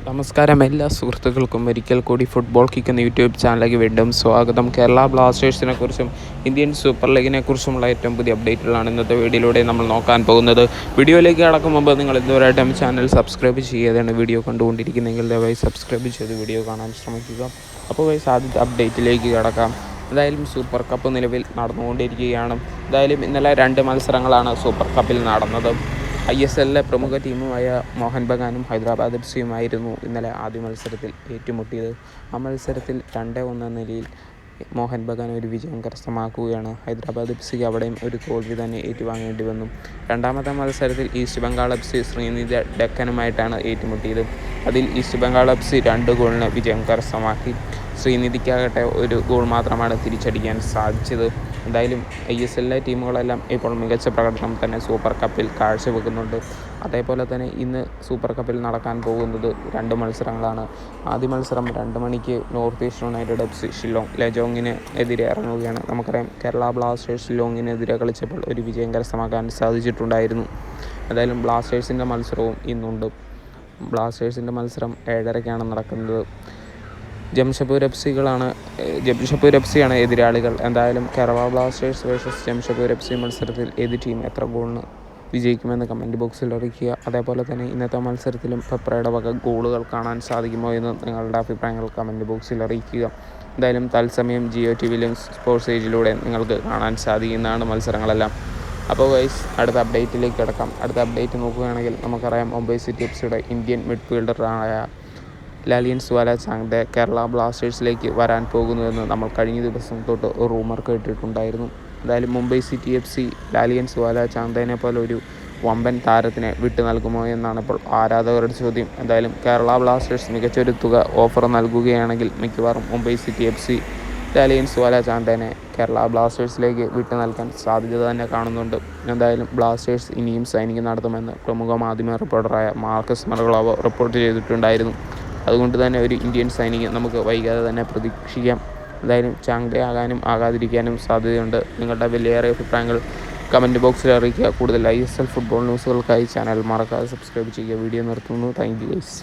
നമസ്കാരം എല്ലാ സുഹൃത്തുക്കൾക്കും ഒരിക്കൽ കൂടി ഫുട്ബോൾ കിക്ക് എന്ന യൂട്യൂബ് ചാനലിലേക്ക് വീണ്ടും സ്വാഗതം. കേരള ബ്ലാസ്റ്റേഴ്സിനെ കുറിച്ചും ഇന്ത്യൻ സൂപ്പർ ലീഗിനെ കുറിച്ചുമുള്ള ഏറ്റവും പുതിയ അപ്ഡേറ്റുകളാണ് ഇന്നത്തെ വീഡിയോയിലൂടെ നമ്മൾ നോക്കാൻ പോകുന്നത്. വീഡിയോയിലേക്ക് കടക്കും മുമ്പ് നിങ്ങൾ ഇതുവരെയായിട്ടും ചാനൽ സബ്സ്ക്രൈബ് ചെയ്യാതെയാണ് വീഡിയോ കണ്ടുകൊണ്ടിരിക്കുന്നതെങ്കിൽ ദയവായി സബ്സ്ക്രൈബ് ചെയ്ത് വീഡിയോ കാണാൻ ശ്രമിക്കുക. അപ്പോൾ ആദ്യത്തെ അപ്ഡേറ്റിലേക്ക് കടക്കാം. എന്തായാലും സൂപ്പർ കപ്പ് നിലവിൽ നടന്നുകൊണ്ടിരിക്കുകയാണ്. എന്തായാലും ഇന്നലെ 2 മത്സരങ്ങളാണ് സൂപ്പർ കപ്പിൽ നടന്നത്. ISLലെ പ്രമുഖ ടീമുമായ മോഹൻ ബഗാനും ഹൈദരാബാദ് FCയുമായിരുന്നു ഇന്നലെ ആദ്യ മത്സരത്തിൽ ഏറ്റുമുട്ടിയത്. ആ മത്സരത്തിൽ 2-1 നിലയിൽ മോഹൻ ബഗാൻ ഒരു വിജയം കരസ്ഥമാക്കുകയാണ്. ഹൈദരാബാദ് FCക്ക് അവിടെയും ഒരു തോൽവി തന്നെ ഏറ്റുവാങ്ങേണ്ടി വന്നു. രണ്ടാമത്തെ മത്സരത്തിൽ ഈസ്റ്റ് ബംഗാൾ FC ശ്രീനിധി ഡെക്കനുമായിട്ടാണ് ഏറ്റുമുട്ടിയത്. അതിൽ ഈസ്റ്റ് ബംഗാൾ FC 2 ഗോളിന് വിജയം കരസ്ഥമാക്കി. ശ്രീനിധിക്കാകട്ടെ ഒരു ഗോൾ മാത്രമാണ് തിരിച്ചടിക്കാൻ സാധിച്ചത്. എന്തായാലും ISLലെ ടീമുകളെല്ലാം ഇപ്പോൾ മികച്ച പ്രകടനം തന്നെ സൂപ്പർ കപ്പിൽ കാഴ്ചവെക്കുന്നുണ്ട്. അതേപോലെ തന്നെ ഇന്ന് സൂപ്പർ കപ്പിൽ നടക്കാൻ പോകുന്നത് 2 മത്സരങ്ങളാണ്. ആദ്യ മത്സരം 2 മണിക്ക് നോർത്ത് ഈസ്റ്റ് യുണൈറ്റഡ് FC ലജോങ്ങിന് എതിരെ ഇറങ്ങുകയാണ്. നമുക്കറിയാം കേരള ബ്ലാസ്റ്റേഴ്സ് ഷില്ലോങ്ങിനെതിരെ കളിച്ചപ്പോൾ ഒരു വിജയം കരസ്ഥമാക്കാൻ സാധിച്ചിട്ടുണ്ടായിരുന്നു. എന്തായാലും ബ്ലാസ്റ്റേഴ്സിൻ്റെ മത്സരവും ഇന്നുണ്ട്. ബ്ലാസ്റ്റേഴ്സിൻ്റെ മത്സരം 7:30-ക്കാണ് നടക്കുന്നത്. ജംഷഡ്പൂർ FC യാണ് എതിരാളികൾ. എന്തായാലും Kerala Blasters versus Jamshedpur FC മത്സരത്തിൽ ഏത് ടീം എത്ര ഗോളിന് വിജയിക്കുമെന്ന് കമൻറ്റ് ബോക്സിൽ അറിയിക്കുക. അതേപോലെ തന്നെ ഇന്നത്തെ മത്സരത്തിലും പെപ്രയുടെ വക ഗോളുകൾ കാണാൻ സാധിക്കുമോ എന്ന് നിങ്ങളുടെ അഭിപ്രായങ്ങൾ കമൻറ്റ് ബോക്സിൽ അറിയിക്കുക. എന്തായാലും തത്സമയം ജിയോ TVയിലും സ്പോർട്സ് ഏജിലൂടെ നിങ്ങൾക്ക് കാണാൻ സാധിക്കുന്നതാണ് മത്സരങ്ങളെല്ലാം. അപ്പോൾ അടുത്ത അപ്ഡേറ്റിലേക്ക് കിടക്കാം. അടുത്ത അപ്ഡേറ്റ് നോക്കുകയാണെങ്കിൽ നമുക്കറിയാം മുംബൈ സിറ്റി FCയുടെ ഇന്ത്യൻ മിഡ്ഫീൽഡറായ ലാലിയൻ സ്വാല ചാങ്തെ കേരള ബ്ലാസ്റ്റേഴ്സിലേക്ക് വരാൻ പോകുന്നുവെന്ന് നമ്മൾ കഴിഞ്ഞ ദിവസം തൊട്ട് റൂമർ കേട്ടിട്ടുണ്ടായിരുന്നു. എന്തായാലും മുംബൈ സിറ്റി FC ലാലിയൻ സ്വാല ചാങ്തേനെ പോലെ ഒരു വമ്പൻ താരത്തിനെ വിട്ടു നൽകുമോ എന്നാണ് ഇപ്പോൾ ആരാധകരുടെ ചോദ്യം. എന്തായാലും കേരള ബ്ലാസ്റ്റേഴ്സ് മികച്ചൊരു തുക ഓഫർ നൽകുകയാണെങ്കിൽ മിക്കവാറും മുംബൈ സിറ്റി FC ലാലിയൻ സ്വാല ചാന്തേനെ കേരള ബ്ലാസ്റ്റേഴ്സിലേക്ക് വിട്ടു നൽകാൻ സാധ്യത തന്നെ കാണുന്നുണ്ട്. എന്തായാലും ബ്ലാസ്റ്റേഴ്സ് ഇനിയും സൈനിങ് നടത്തുമെന്ന് പ്രമുഖ മാധ്യമ റിപ്പോർട്ടറായ മാർക്കസ് മർഗ്ലാവോ റിപ്പോർട്ട് ചെയ്തിട്ടുണ്ടായിരുന്നു. അതുകൊണ്ട് തന്നെ ഒരു ഇന്ത്യൻ സൈനിങ് നമുക്ക് വൈകാതെ തന്നെ പ്രതീക്ഷിക്കാം. എന്തായാലും ചാങ്തെ ആകാനും ആകാതിരിക്കാനും സാധ്യതയുണ്ട്. നിങ്ങളുടെ വിലയേറിയ അഭിപ്രായങ്ങൾ കമൻറ്റ് ബോക്സിൽ അറിയിക്കുക. കൂടുതൽ ISL ഫുട്ബോൾ ന്യൂസുകൾക്കായി ചാനൽ മറക്കാതെ സബ്സ്ക്രൈബ് ചെയ്യുക. വീഡിയോ നിർത്തുന്നു. Thank you guys.